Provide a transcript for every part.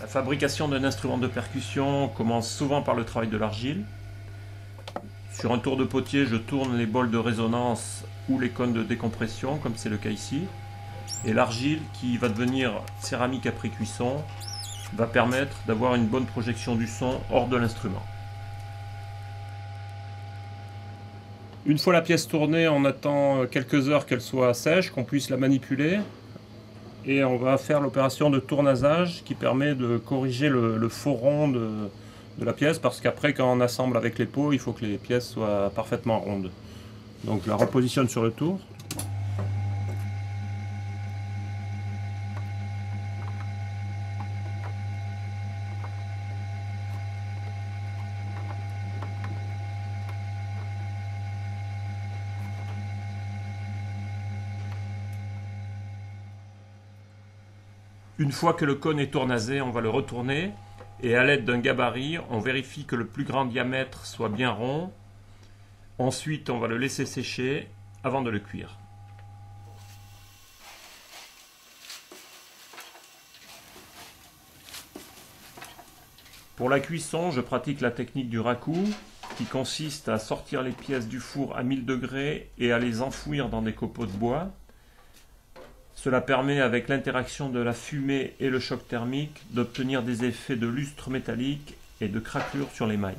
fabrication d'un instrument de percussion commence souvent par le travail de l'argile. Sur un tour de potier, je tourne les bols de résonance ou les cônes de décompression, comme c'est le cas ici. Et l'argile, qui va devenir céramique après cuisson, va permettre d'avoir une bonne projection du son hors de l'instrument. Une fois la pièce tournée, on attend quelques heures qu'elle soit sèche, qu'on puisse la manipuler. Et on va faire l'opération de tournasage qui permet de corriger le faux rond de la pièce, parce qu'après, quand on assemble avec les pots, il faut que les pièces soient parfaitement rondes. Donc je la repositionne sur le tour. Une fois que le cône est tournasé, on va le retourner et à l'aide d'un gabarit, on vérifie que le plus grand diamètre soit bien rond. Ensuite, on va le laisser sécher avant de le cuire. Pour la cuisson, je pratique la technique du raku, qui consiste à sortir les pièces du four à 1000 degrés et à les enfouir dans des copeaux de bois. Cela permet, avec l'interaction de la fumée et le choc thermique, d'obtenir des effets de lustre métallique et de craquelure sur l'émail.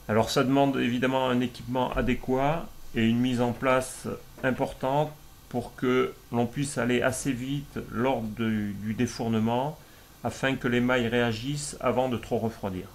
Alors ça demande évidemment un équipement adéquat et une mise en place importante pour que l'on puisse aller assez vite lors du défournement afin que l'émail réagisse avant de trop refroidir.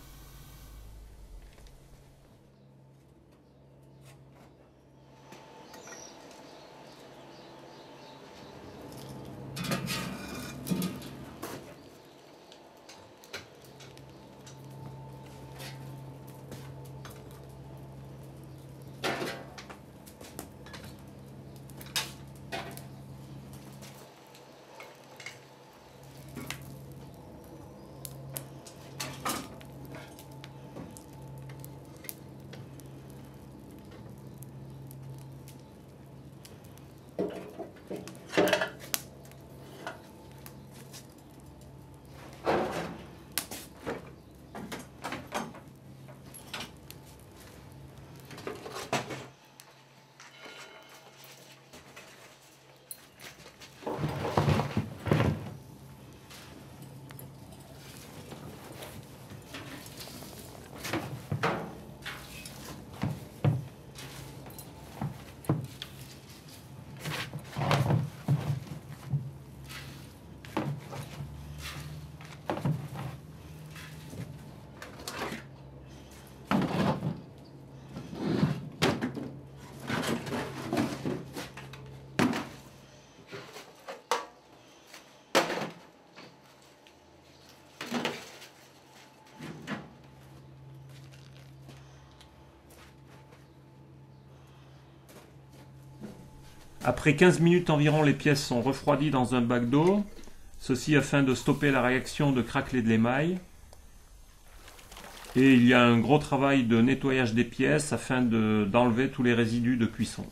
Après 15 minutes environ, les pièces sont refroidies dans un bac d'eau, ceci afin de stopper la réaction de craqueler de l'émail. Et il y a un gros travail de nettoyage des pièces afin d'enlever tous les résidus de cuisson.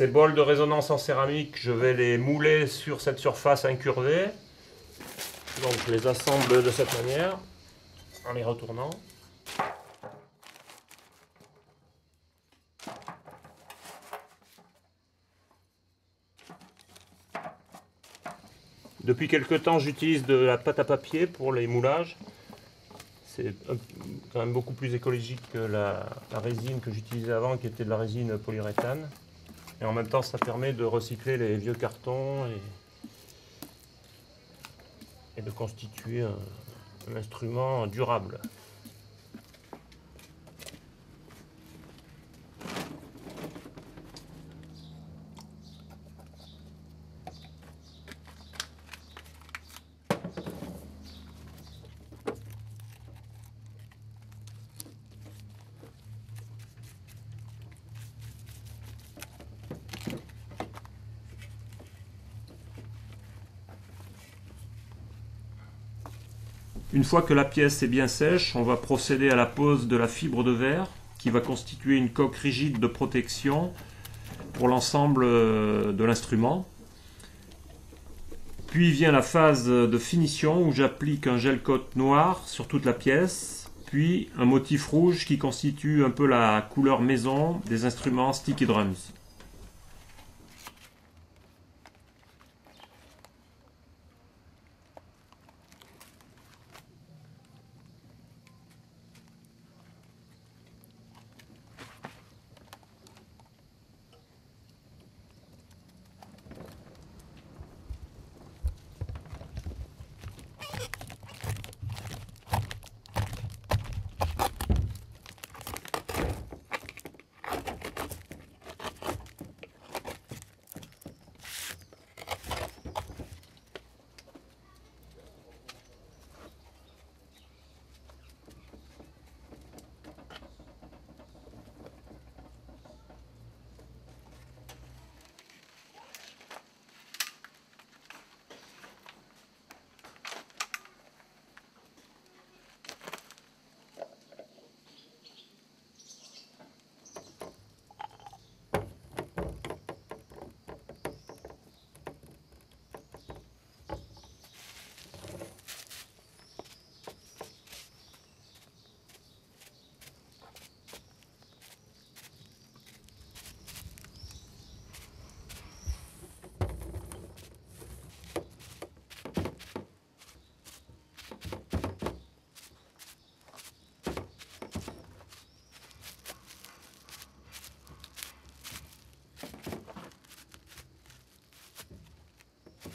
ces bols de résonance en céramique, je vais les mouler sur cette surface incurvée. Donc je les assemble de cette manière, en les retournant. Depuis quelque temps, j'utilise de la pâte à papier pour les moulages. C'est quand même beaucoup plus écologique que la résine que j'utilisais avant, qui était de la résine polyuréthane. Et en même temps, ça permet de recycler les vieux cartons et de constituer un instrument durable. Une fois que la pièce est bien sèche, on va procéder à la pose de la fibre de verre qui va constituer une coque rigide de protection pour l'ensemble de l'instrument. Puis vient la phase de finition où j'applique un gel coat noir sur toute la pièce, puis un motif rouge qui constitue un peu la couleur maison des instruments Sticky Drums.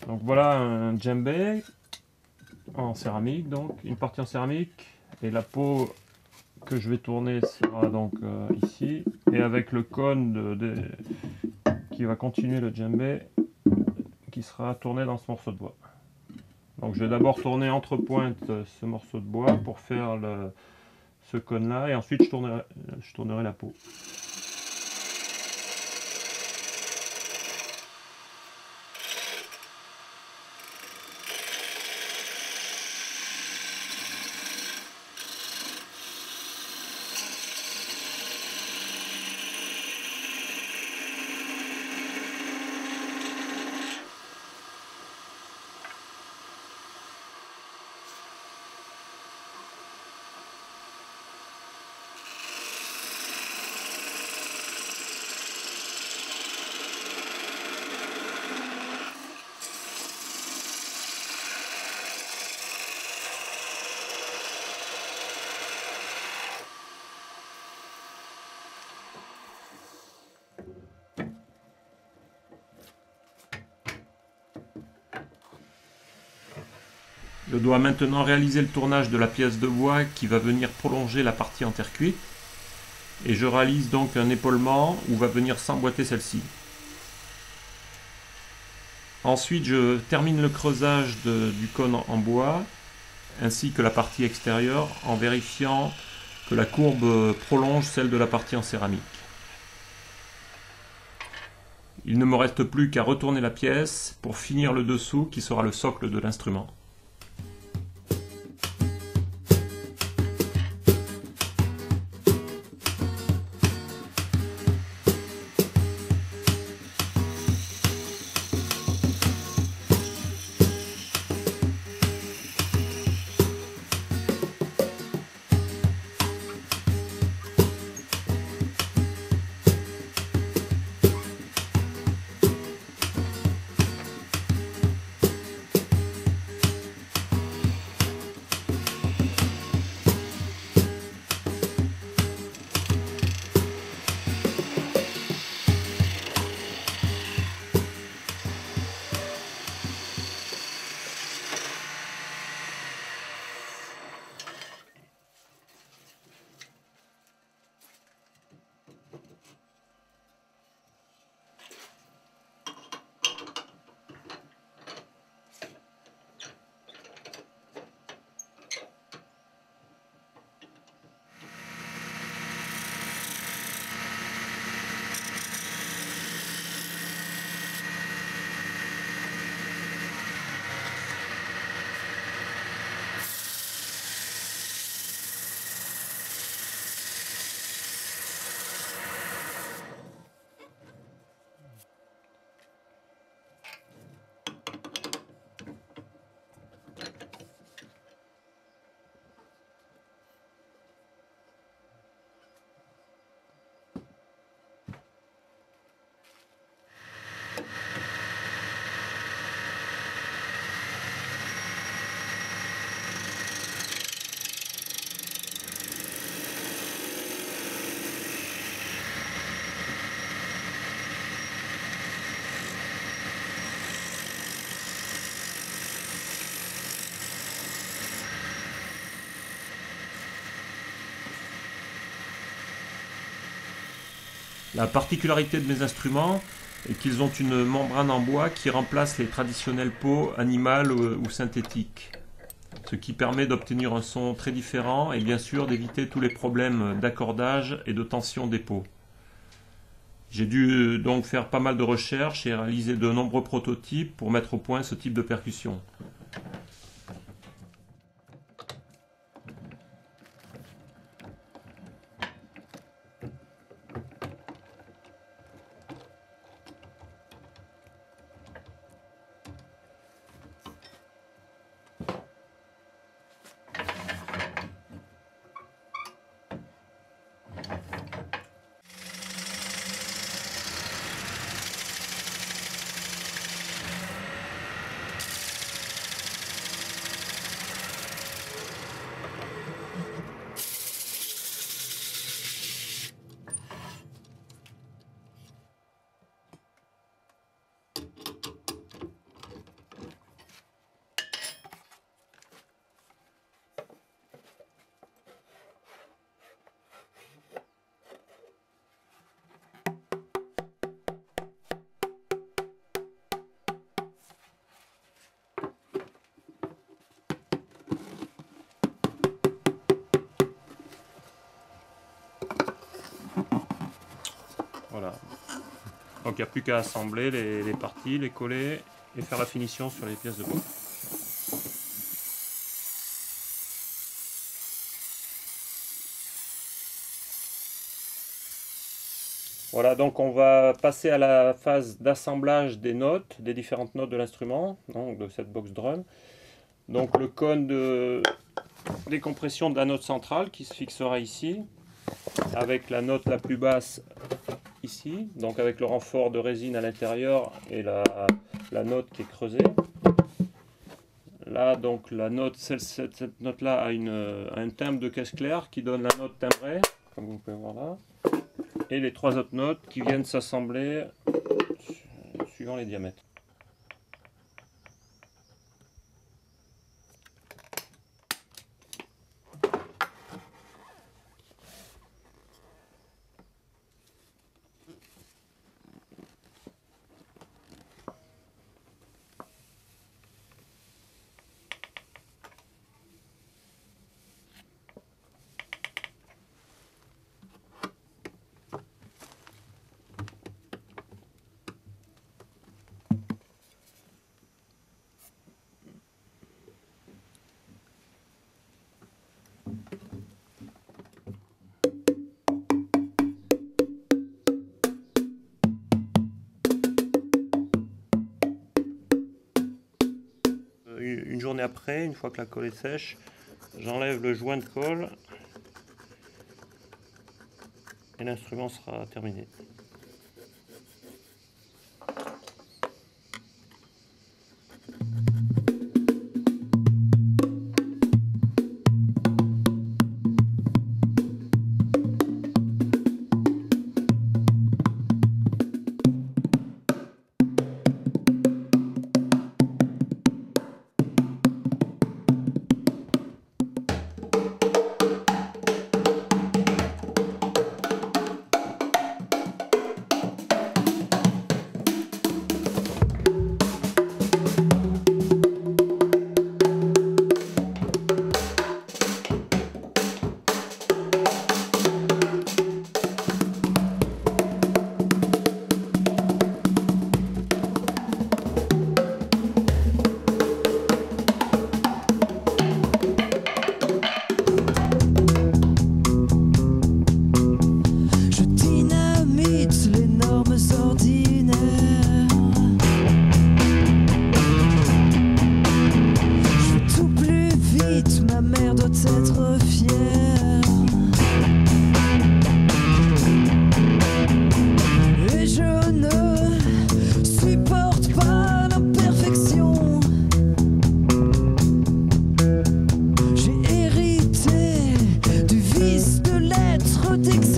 Donc voilà un djembé en céramique, donc une partie en céramique, et la peau que je vais tourner sera donc ici, et avec le cône qui va continuer le djembé qui sera tourné dans ce morceau de bois. Donc je vais d'abord tourner entre pointes ce morceau de bois pour faire ce cône là, et ensuite je tournerai la peau. Je dois maintenant réaliser le tournage de la pièce de bois qui va venir prolonger la partie en terre cuite. Et je réalise donc un épaulement où va venir s'emboîter celle-ci. Ensuite, je termine le creusage du cône en bois, ainsi que la partie extérieure, en vérifiant que la courbe prolonge celle de la partie en céramique. Il ne me reste plus qu'à retourner la pièce pour finir le dessous qui sera le socle de l'instrument. La particularité de mes instruments est qu'ils ont une membrane en bois qui remplace les traditionnels pots animales ou synthétiques, ce qui permet d'obtenir un son très différent et bien sûr d'éviter tous les problèmes d'accordage et de tension des pots. J'ai dû donc faire pas mal de recherches et réaliser de nombreux prototypes pour mettre au point ce type de percussion. Voilà. Donc il n'y a plus qu'à assembler les parties, les coller et faire la finition sur les pièces de bois. Voilà, donc on va passer à la phase d'assemblage des notes, des différentes notes de l'instrument, donc de cette box drum. Donc le cône de décompression de la note centrale qui se fixera ici, avec la note la plus basse ici, donc avec le renfort de résine à l'intérieur et la note qui est creusée. Là, donc la note, cette note-là a un timbre de caisse claire qui donne la note timbrée, comme vous pouvez voir là. Et les trois autres notes qui viennent s'assembler suivant les diamètres. Une journée après, une fois que la colle est sèche, j'enlève le joint de colle et l'instrument sera terminé. D'être